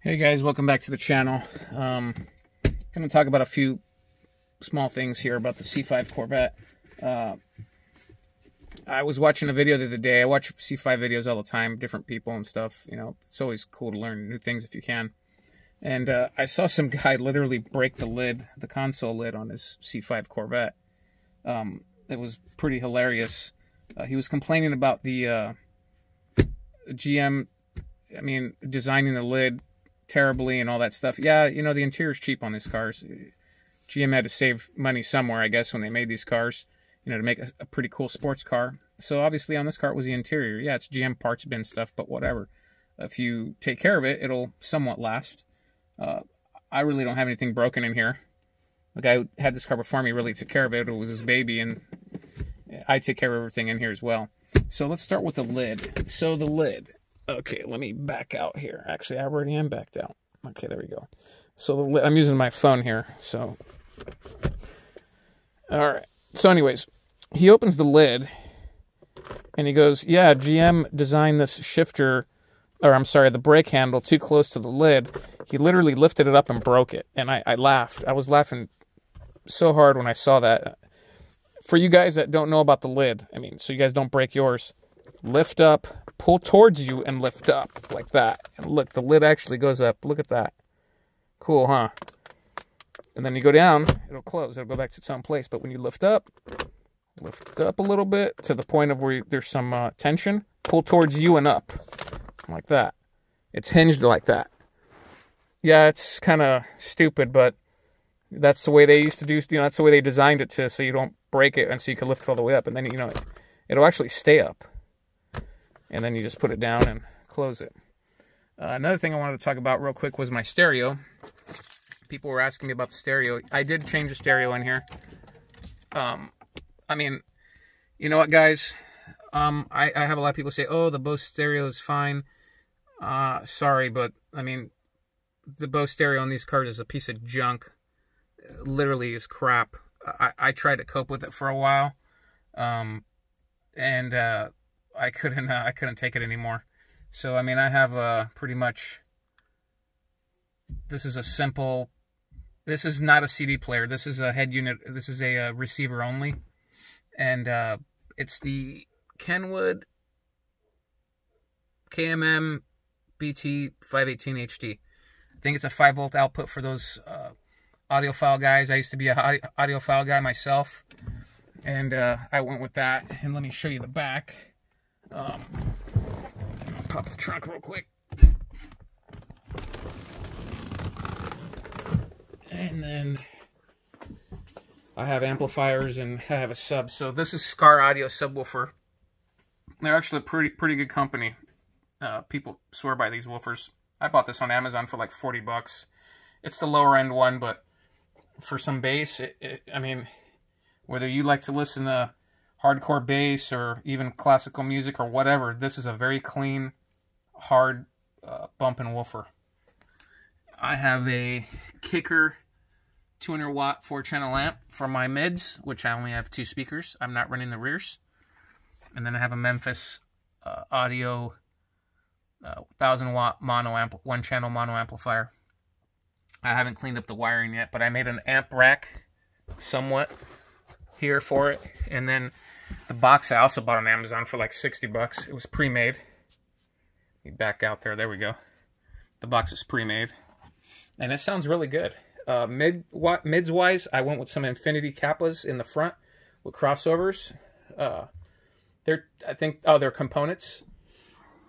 Hey guys, welcome back to the channel. Going to talk about a few small things here about the C5 Corvette. I was watching a video the other day. I watch C5 videos all the time, different people and stuff. You know, it's always cool to learn new things if you can. And I saw some guy literally break the lid, the console lid on his C5 Corvette. It was pretty hilarious. He was complaining about the GM, designing the lid terribly and all that stuff. Yeah, you know, the interior's cheap on these cars. GM had to save money somewhere, I guess, when they made these cars, you know, to make a pretty cool sports car. So obviously on this car it was the interior. Yeah, it's GM parts bin stuff, but whatever. If you take care of it, it'll somewhat last. I really don't have anything broken in here. The guy who had this car before me really took care of it. It was his baby, and I take care of everything in here as well. So let's start with the lid. So the lid. Okay, let me back out here. Actually, I already am backed out. Okay, there we go. So the lid, I'm using my phone here. So, all right. So anyways, he opens the lid, and he goes, yeah, GM designed this shifter, or I'm sorry, the brake handle too close to the lid. He literally lifted it up and broke it. And I laughed. I was laughing so hard when I saw that. For you guys that don't know about the lid, so you guys don't break yours, lift up, pull towards you, and lift up like that. And look, the lid actually goes up. Look at that. Cool, huh? And then you go down, it'll close. It'll go back to its own place. But when you lift up a little bit to the point of where there's some tension, pull towards you and up like that. It's hinged like that. Yeah, it's kind of stupid, but that's the way they used to do, that's the way they designed it to, so you don't break it and so you can lift it all the way up. And then, it'll actually stay up. And then you just put it down and close it. Another thing I wanted to talk about real quick was my stereo. People were asking me about the stereo. I did change the stereo in here. You know what, guys? I have a lot of people say, oh, the Bose stereo is fine. Sorry, but, the Bose stereo on these cars is a piece of junk. It literally is crap. I tried to cope with it for a while. I couldn't take it anymore. So, I have pretty much, this is a simple, this is not a CD player. This is a head unit. This is a receiver only. And it's the Kenwood KMM BT 518 HD. I think it's a 5-volt output for those audiophile guys. I used to be a audiophile guy myself. And I went with that. And let me show you the back. Pop the trunk real quick. And then I have amplifiers and I have a sub. So this is Skaar Audio Subwoofer. They're actually a pretty good company. People swear by these woofers. I bought this on Amazon for like 40 bucks. It's the lower end one, but for some bass, whether you like to listen to hardcore bass or even classical music or whatever, this is a very clean, hard bumping woofer. I have a Kicker 200 watt 4-channel amp for my mids, which I only have 2 speakers. I'm not running the rears. And then I have a Memphis Audio 1000 watt mono amp, 1-channel mono amplifier. I haven't cleaned up the wiring yet, but I made an amp rack somewhat here for it. And then the box I also bought on Amazon for like 60 bucks. It was pre-made. Let me back out there. There we go. The box is pre-made. And it sounds really good. Mids-wise, I went with some Infinity Kappas in the front with crossovers. They're components.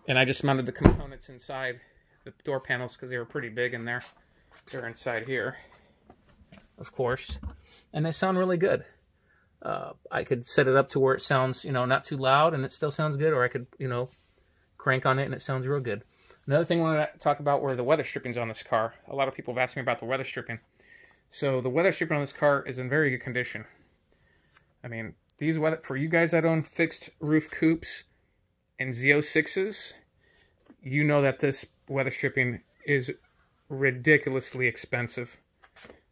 And I just mounted the components inside the door panels because they were pretty big in there. They're inside here, of course. And they sound really good. I could set it up to where it sounds, not too loud and it still sounds good, or I could, crank on it and it sounds real good. Another thing I want to talk about were the weather strippings on this car. A lot of people have asked me about the weather stripping. So the weather stripping on this car is in very good condition. These weather, for you guys that own fixed roof coupes and Z06s, you know that this weather stripping is ridiculously expensive.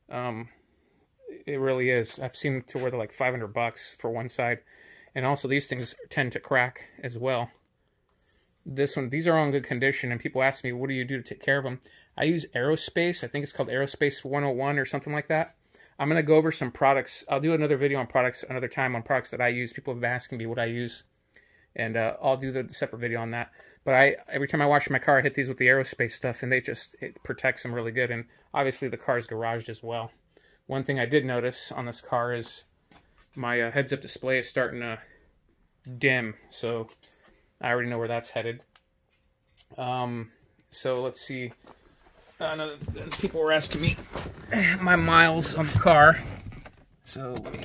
It really is. I've seen it to where they're like 500 bucks for one side. And also these things tend to crack as well. This one, these are all in good condition, and people ask me, what do you do to take care of them? I use Aerospace. I think it's called Aerospace 101 or something like that. I'm going to go over some products. I'll do another video on products another time on products that I use. People have been asking me what I use, and I'll do the separate video on that. But every time I wash my car, I hit these with the Aerospace stuff, and it protects them really good. And obviously the car's garaged as well. One thing I did notice on this car is my heads-up display is starting to dim, so I already know where that's headed. So let's see. People were asking me my miles on the car, so let me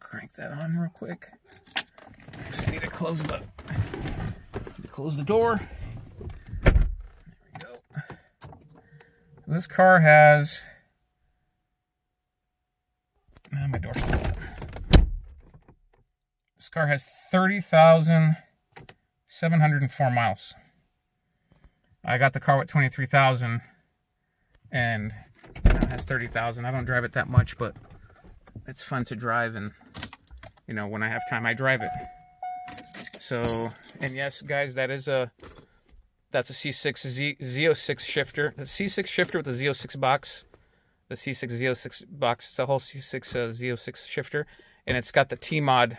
crank that on real quick. Actually, I need to close the door. There we go. This car has... my door's open. This car has 30,704 miles. I got the car with 23,000, and it has 30,000. I don't drive it that much, but it's fun to drive, and you know, when I have time, I drive it. So, and yes, guys, that's a C6 Z06 shifter. The C6 shifter with the Z06 box. The C6 Z06 box. It's a whole C6 Z06 shifter, and it's got the T-Mod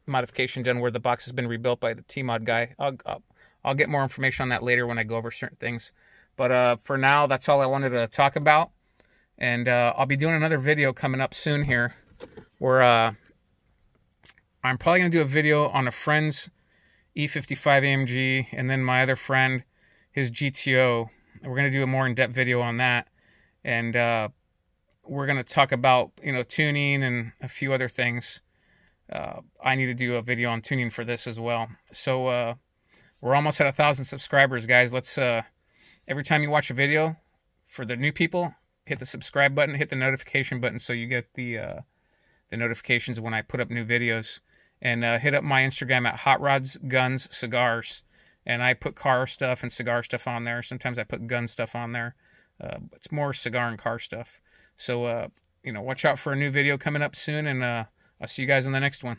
modification done where the box has been rebuilt by the T-Mod guy. I'll get more information on that later when I go over certain things. But for now, that's all I wanted to talk about. And I'll be doing another video coming up soon here where I'm probably going to do a video on a friend's E55 AMG and then my other friend, his GTO. We're going to do a more in-depth video on that. And we're going to talk about, you know, tuning and a few other things. I need to do a video on tuning for this as well. So we're almost at 1,000 subscribers, guys. Let's every time you watch a video, for the new people, hit the subscribe button, hit the notification button so you get the notifications when I put up new videos. And hit up my Instagram at Hot Rods, Guns, Cigars. And I put car stuff and cigar stuff on there. Sometimes I put gun stuff on there. It's more cigar and car stuff. So, you know, watch out for a new video coming up soon, and I'll see you guys in the next one.